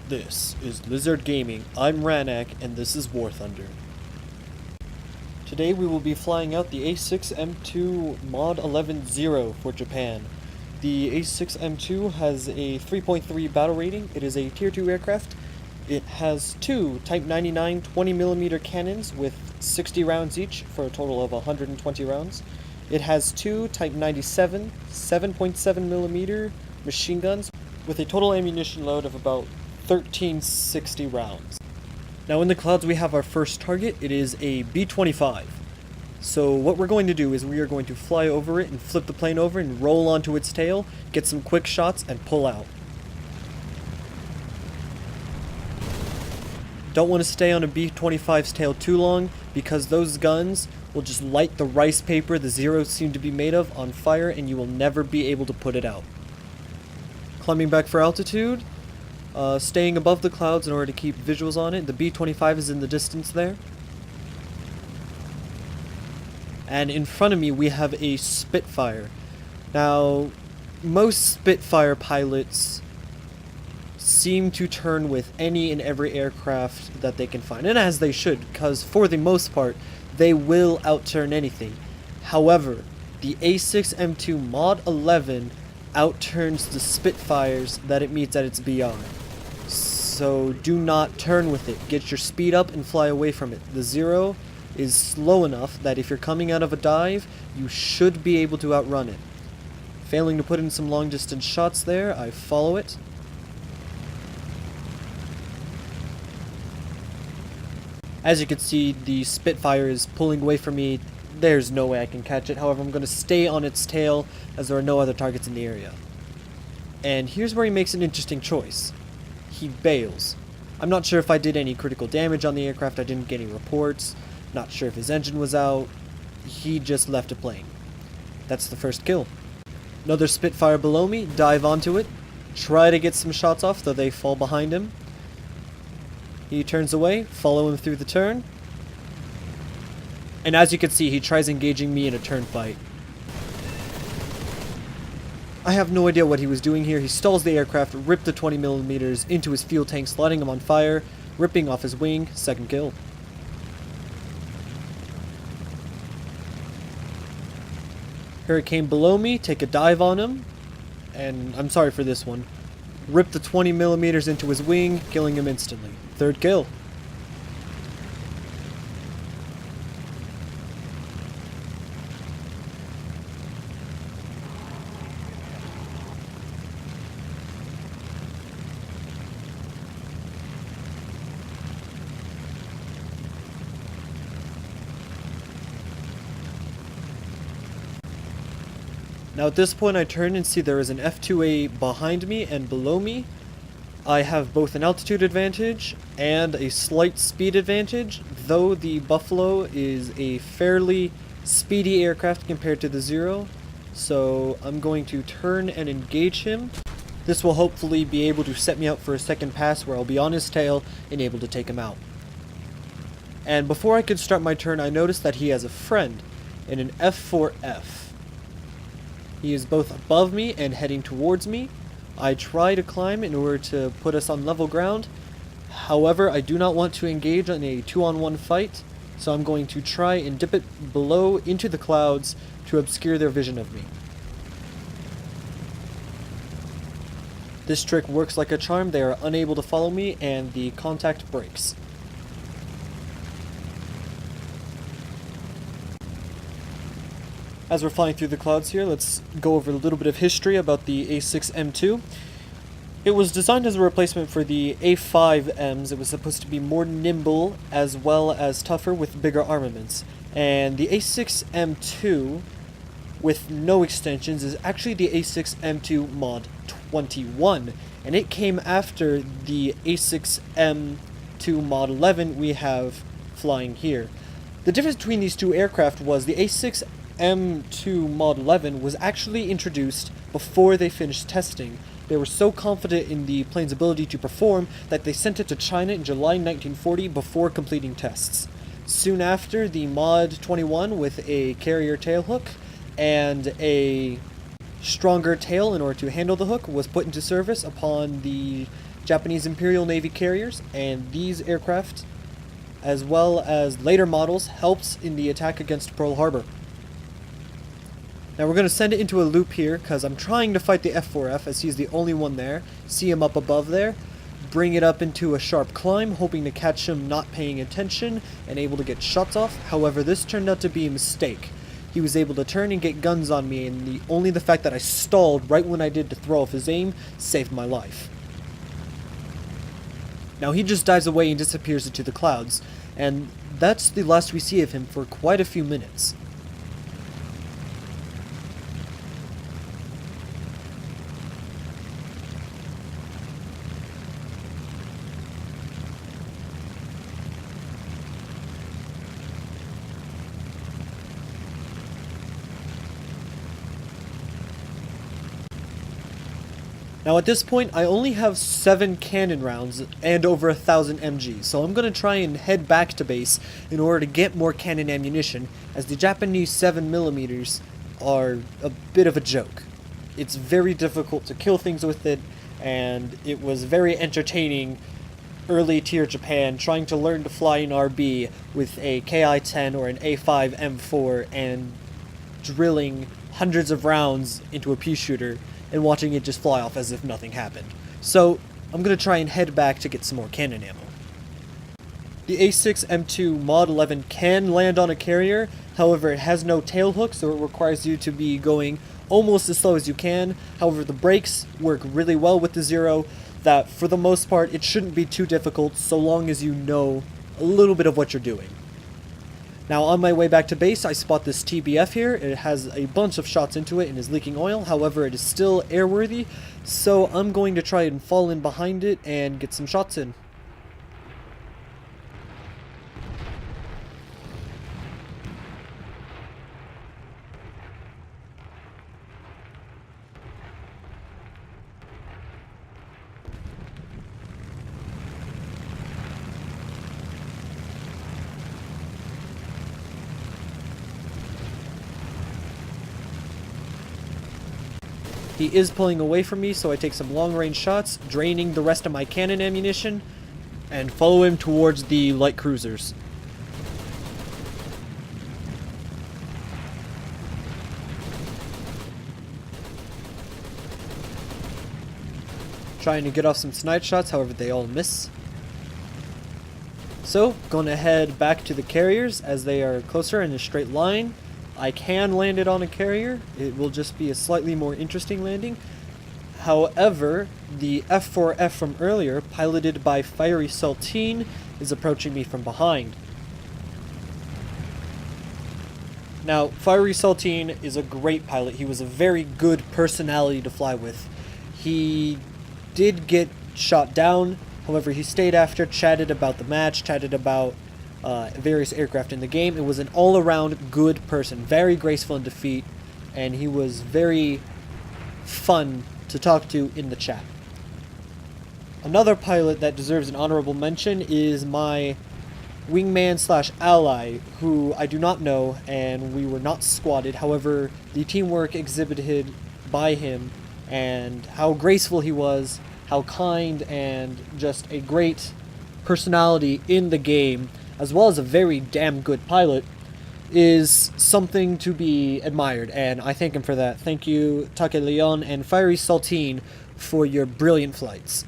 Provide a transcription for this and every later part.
This is Lizard Gaming. I'm Ranak, and this is War Thunder. Today we will be flying out the A6M2 Mod 11.0 for Japan. The A6M2 has a 3.3 battle rating. It is a Tier 2 aircraft. It has two Type 99 20mm cannons with 60 rounds each for a total of 120 rounds. It has two Type 97 7.7mm machine guns with a total ammunition load of about 1360 rounds. Now in the clouds we have our first target. It is a B-25. So what we're going to do is we are going to fly over it and flip the plane over and roll onto its tail, get some quick shots, and pull out. Don't want to stay on a B-25's tail too long because those guns will just light the rice paper the Zeros seem to be made of on fire and you will never be able to put it out. Climbing back for altitude. Staying above the clouds in order to keep visuals on it. The B-25 is in the distance there. And in front of me we have a Spitfire. Now, most Spitfire pilots seem to turn with any and every aircraft that they can find. And as they should, because for the most part, they will outturn anything. However, the A6M2 Mod 11 outturns the Spitfires that it meets at its BR. So do not turn with it. Get your speed up and fly away from it. The Zero is slow enough that if you're coming out of a dive, you should be able to outrun it. Failing to put in some long distance shots there, I follow it. As you can see, the Spitfire is pulling away from me. There's no way I can catch it. However, I'm going to stay on its tail as there are no other targets in the area. And here's where he makes an interesting choice. He bails. I'm not sure if I did any critical damage on the aircraft. I didn't get any reports. Not sure if his engine was out. He just left it playing. That's the first kill. Another Spitfire below me. Dive onto it. Try to get some shots off, though they fall behind him. He turns away. Follow him through the turn. And as you can see, he tries engaging me in a turn fight. I have no idea what he was doing here. He stalls the aircraft, ripped the 20mm into his fuel tank, sliding him on fire, ripping off his wing. Second kill. Hurricane below me, take a dive on him, and I'm sorry for this one. Rip the 20mm into his wing, killing him instantly. Third kill. Now at this point I turn and see there is an F2A behind me and below me. I have both an altitude advantage and a slight speed advantage, though the Buffalo is a fairly speedy aircraft compared to the Zero. So I'm going to turn and engage him. This will hopefully be able to set me up for a second pass where I'll be on his tail and able to take him out. And before I could start my turn, I noticed that he has a friend in an F4F. He is both above me and heading towards me. I try to climb in order to put us on level ground. However, I do not want to engage in a 2-on-1 fight, so I'm going to try and dip it below into the clouds to obscure their vision of me. This trick works like a charm. They are unable to follow me and the contact breaks. As we're flying through the clouds here, let's go over a little bit of history about the A6M2. It was designed as a replacement for the A5Ms. It was supposed to be more nimble as well as tougher with bigger armaments. And the A6M2, with no extensions, is actually the A6M2 Mod 21. And it came after the A6M2 Mod 11 we have flying here. The difference between these two aircraft was the A6M2 Mod 11 was actually introduced before they finished testing. They were so confident in the plane's ability to perform that they sent it to China in July 1940 before completing tests. Soon after, the Mod 21 with a carrier tailhook and a stronger tail in order to handle the hook was put into service upon the Japanese Imperial Navy carriers, and these aircraft, as well as later models, helped in the attack against Pearl Harbor. Now we're going to send it into a loop here, because I'm trying to fight the F4F, as he's the only one there. See him up above there. Bring it up into a sharp climb, hoping to catch him not paying attention, and able to get shots off. However, this turned out to be a mistake. He was able to turn and get guns on me, and only the fact that I stalled right when I did to throw off his aim saved my life. Now he just dives away and disappears into the clouds, and that's the last we see of him for quite a few minutes. Now at this point, I only have 7 cannon rounds and over 1,000 MG, so I'm going to try and head back to base in order to get more cannon ammunition, as the Japanese 7mm are a bit of a joke. It's very difficult to kill things with it, and it was very entertaining early tier Japan trying to learn to fly an RB with a Ki-10 or an A6M2 and drilling hundreds of rounds into a pea shooter and watching it just fly off as if nothing happened. So I'm going to try and head back to get some more cannon ammo. The A6M2 Mod 11 can land on a carrier, however it has no tailhook, so it requires you to be going almost as slow as you can. However, the brakes work really well with the Zero, that for the most part it shouldn't be too difficult so long as you know a little bit of what you're doing. Now on my way back to base, I spot this TBF here. It has a bunch of shots into it and is leaking oil, however it is still airworthy, so I'm going to try and fall in behind it and get some shots in. He is pulling away from me, so I take some long-range shots, draining the rest of my cannon ammunition, and follow him towards the light cruisers. Trying to get off some snipe shots, however they all miss. So, gonna head back to the carriers as they are closer in a straight line. I can land it on a carrier. It will just be a slightly more interesting landing. However, the F4F from earlier, piloted by Fiery Saltine, is approaching me from behind. Now, Fiery Saltine is a great pilot. He was a very good personality to fly with. He did get shot down, however he stayed after, chatted about the match, chatted about various aircraft in the game. It was an all-around good person, very graceful in defeat, and he was very fun to talk to in the chat. Another pilot that deserves an honorable mention is my wingman slash ally, who I do not know, and we were not squatted. However, the teamwork exhibited by him and how graceful he was, how kind, and just a great personality in the game, as well as a very damn good pilot, is something to be admired, and I thank him for that. Thank you, Take Leon and Fiery Saltine, for your brilliant flights.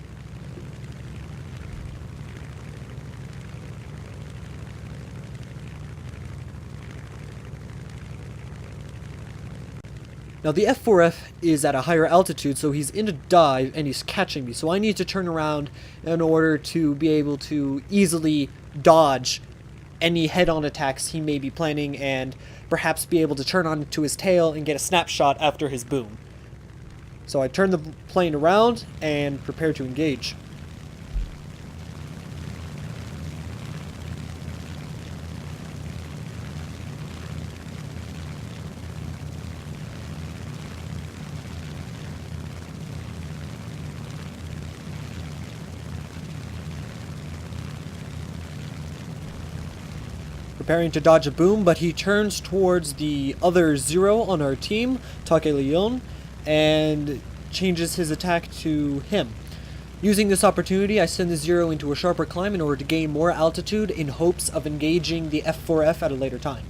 Now the F4F is at a higher altitude, so he's in a dive and he's catching me, so I need to turn around in order to be able to easily dodge any head-on attacks he may be planning and perhaps be able to turn onto his tail and get a snapshot after his boom. So I turn the plane around and prepare to engage. Preparing to dodge a boom, but he turns towards the other Zero on our team, Take Leon, and changes his attack to him. Using this opportunity, I send the Zero into a sharper climb in order to gain more altitude in hopes of engaging the F4F at a later time.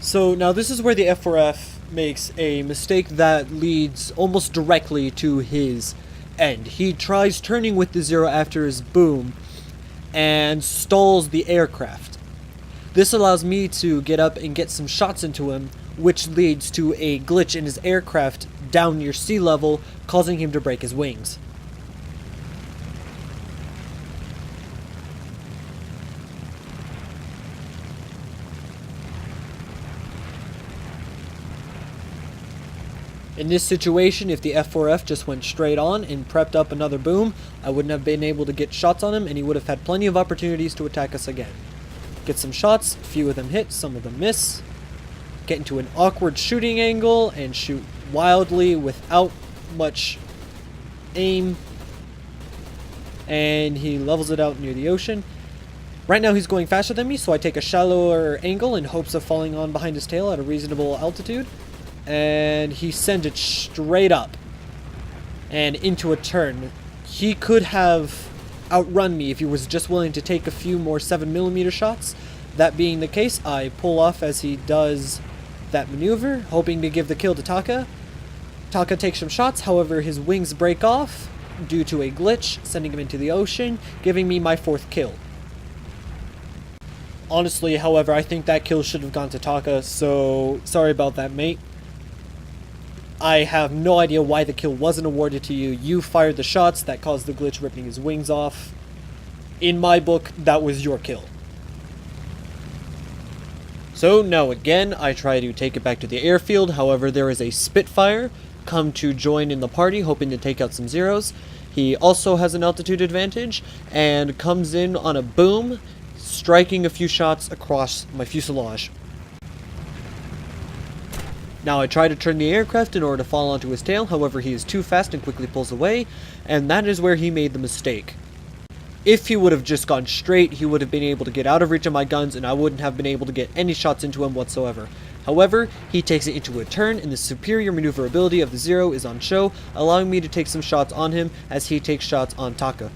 So now this is where the F4F makes a mistake that leads almost directly to his end. He tries turning with the Zero after his boom and stalls the aircraft. This allows me to get up and get some shots into him, which leads to a glitch in his aircraft down near sea level, causing him to break his wings. In this situation, if the F4F just went straight on and prepped up another boom, I wouldn't have been able to get shots on him, and he would have had plenty of opportunities to attack us again. Get some shots, a few of them hit, some of them miss. Get into an awkward shooting angle and shoot wildly without much aim. And he levels it out near the ocean. Right now he's going faster than me, so I take a shallower angle in hopes of falling on behind his tail at a reasonable altitude. And he sends it straight up and into a turn. He could have outrun me if he was just willing to take a few more 7mm shots. That being the case, I pull off as he does that maneuver, hoping to give the kill to Taka. Taka takes some shots, however his wings break off due to a glitch, sending him into the ocean, giving me my 4th kill. Honestly, however, I think that kill should have gone to Taka, so sorry about that, mate. I have no idea why the kill wasn't awarded to you. You fired the shots that caused the glitch, ripping his wings off. In my book, that was your kill. So now again, I try to take it back to the airfield. However, there is a Spitfire come to join in the party, hoping to take out some Zeros. He also has an altitude advantage and comes in on a boom, striking a few shots across my fuselage. Now I try to turn the aircraft in order to fall onto his tail, however he is too fast and quickly pulls away, and that is where he made the mistake. If he would have just gone straight, he would have been able to get out of reach of my guns and I wouldn't have been able to get any shots into him whatsoever. However, he takes it into a turn and the superior maneuverability of the Zero is on show, allowing me to take some shots on him as he takes shots on Taka.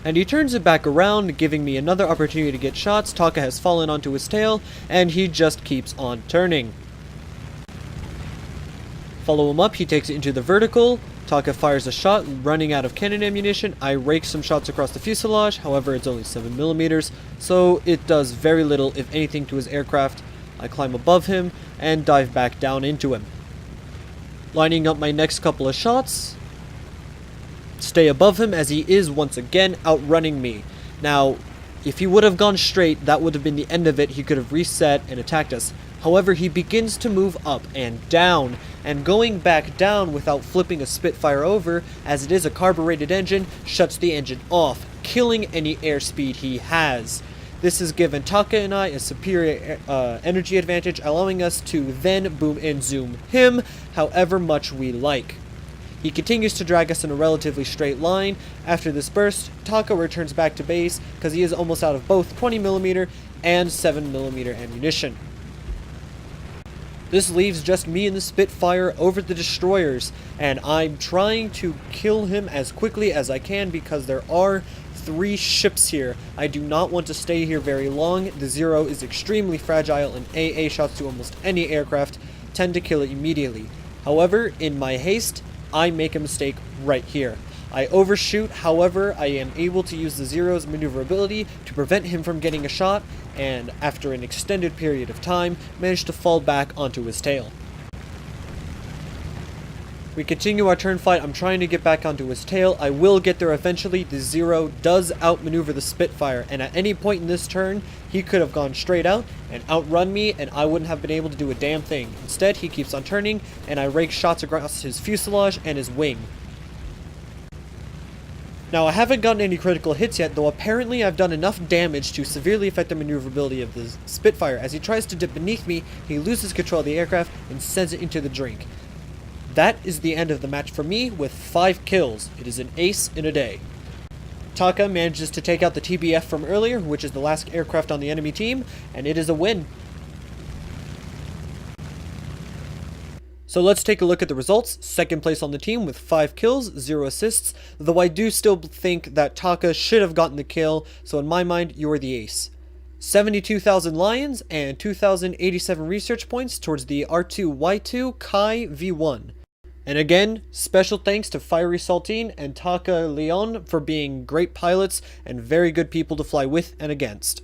And he turns it back around, giving me another opportunity to get shots. Taka has fallen onto his tail and he just keeps on turning. Follow him up, he takes it into the vertical. Taka fires a shot, running out of cannon ammunition. I rake some shots across the fuselage, however it's only 7mm, so it does very little, if anything, to his aircraft. I climb above him and dive back down into him. Lining up my next couple of shots. Stay above him as he is once again outrunning me. Now, if he would have gone straight, that would have been the end of it. He could have reset and attacked us. However, he begins to move up and down, and going back down without flipping a Spitfire over, as it is a carbureted engine, shuts the engine off, killing any airspeed he has. This has given Taka and I a superior energy advantage, allowing us to then boom and zoom him however much we like. He continues to drag us in a relatively straight line. After this burst, Taka returns back to base because he is almost out of both 20mm and 7mm ammunition. This leaves just me and the Spitfire over the destroyers, and I'm trying to kill him as quickly as I can because there are 3 ships here. I do not want to stay here very long. The Zero is extremely fragile, and AA shots to almost any aircraft tend to kill it immediately. However, in my haste, I make a mistake right here. I overshoot, however, I am able to use the Zero's maneuverability to prevent him from getting a shot, and after an extended period of time, manage to fall back onto his tail. We continue our turn fight. I'm trying to get back onto his tail. I will get there eventually. The Zero does outmaneuver the Spitfire, and at any point in this turn, he could have gone straight out and outrun me, and I wouldn't have been able to do a damn thing. Instead, he keeps on turning, and I rake shots across his fuselage and his wing. Now, I haven't gotten any critical hits yet, though apparently I've done enough damage to severely affect the maneuverability of the Spitfire. As he tries to dip beneath me, he loses control of the aircraft and sends it into the drink. That is the end of the match for me with 5 kills. It is an ace in a day. Taka manages to take out the TBF from earlier, which is the last aircraft on the enemy team, and it is a win. So let's take a look at the results. Second place on the team with 5 kills, 0 assists, though I do still think that Taka should have gotten the kill, so in my mind, you are the ace. 72,000 lions and 2,087 research points towards the R2Y2 Kai V1. And again, special thanks to Fiery Saltine and Taka Leon for being great pilots and very good people to fly with and against.